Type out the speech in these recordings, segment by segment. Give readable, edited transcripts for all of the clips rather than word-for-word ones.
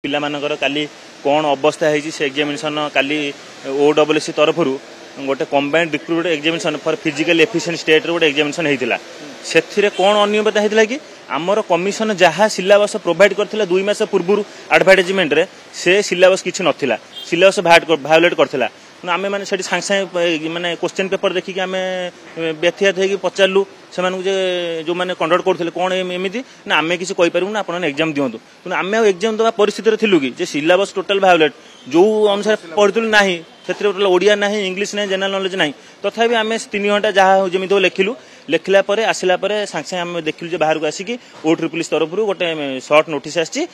पिलामानकर काली कौन अवस्था है एग्जामिनेशन काली OSS तरफ गोटे combined recruit examination for physical efficient state गोटे एग्जामिनेशन होता से कौन अनियमितता होता कि आमर कमिशन जहाँ सिलेबस प्रोवाइड करथिला 2 मास पूर्व एडवर्टाइजमेंट रे से सिलेबस किछि नथिला सिलेबस भायोलेट करथिला आम मैंने सांगे सांगे माने क्वेश्चन पेपर देखिक आम व्यथित हो पचारू से जो मैंने कंडक्ट करते कौन एमती ना आम किसी कहींपारू ना आपने एग्जाम दिंतु तेना आम एग्जाम देवा परिस्थिति थिलु कि सिलेबस टोटाल भायोलेट जो अनुसार पढ़ुलु ना टोटाल ओडिया ना इंग्लीश ना जनरल नॉलेज ना तथापि आम 3 घंटा जहाँ जमी लिखिलु लिखला आसला सांगे सांगे आम देखिलु बाहर को आसिक OSS तरफ गोटे सर्ट नोटिस आसी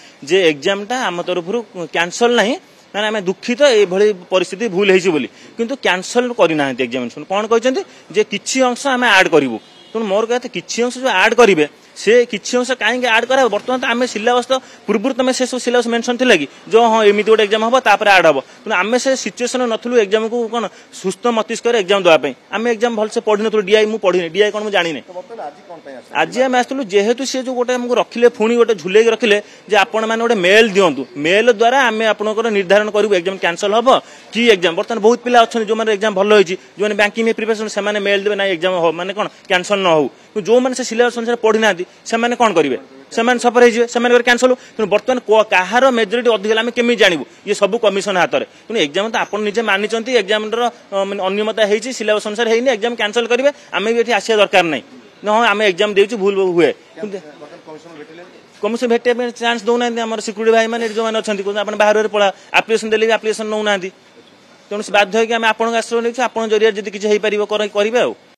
एग्जामटा आम तरफ कैंसल ना मैंने आम दुखित ये परिस्थिति भूल होली किंतु कैंसल करना एग्जामिनेशन कौन कहते किसी अंश आम ऐड करूँ तेणु मोर कहते किसी अंश जो ऐड करेंगे से किसी अंश कहीं ऐड करा बर्तमान तो आम सिलेबस तो पूर्व तुम से सब सिलेबस मेंशन थी कि जो हाँ एमती गोटे एग्जाम हम तापर ऐड हम तेणु आम से सिचुएसन नथलु एग्जाम को कौन सुस्थ मस्तिष्क एग्जाम देवाई आम एग्जाम भलसे पढ़ी नु डीआई मुझे पढ़ी डीआई कौन मुझे जानी आज आम आसलु जेहेतु सी जो गोटे आमको रखिले पुणी गोटे झुले रखिले आपण मैंने गोटे मेल दिंतु मेल द्वारा आम आपंकर निर्धारण करूँ एग्जाम कैंसल हम कि एग्जाम बर्तमान बहुत पिला अच्छा जो मैंने एग्जाम भल होती जो बैंकिंग में प्रिपरेशन से मेल देवे ना एग्जाम हो मैंने कौन कैंसल न हो जो मैंने सिलेबस अनुसार पढ़ी ना से कौन करेंगे से सफर हो कैंसल हो तेणु बर्तमान कहार मेजोरिटी अधिक आम केमी जानू ये सब कमिशन हाथ में तेणु एग्जाम तो आप निजे मानी एग्जाम अनियमता होती सिलेबस अनुसार है एग्जाम कैंसल करेंगे आम भी आसिया दरकार नहीं हाँ आम एग्जाम देचु भूल हुए कमिशन भेटे चांस दौना आम सिक्यूरीटी भाई मैंने जो मैंने अच्छा आप बाहर पड़ा आप्लिकेसन देले आप्लिकेसन नौना तेणु बाध्य होकर आम आपको आश्रय नहीं आप जरिया किसी करेंगे।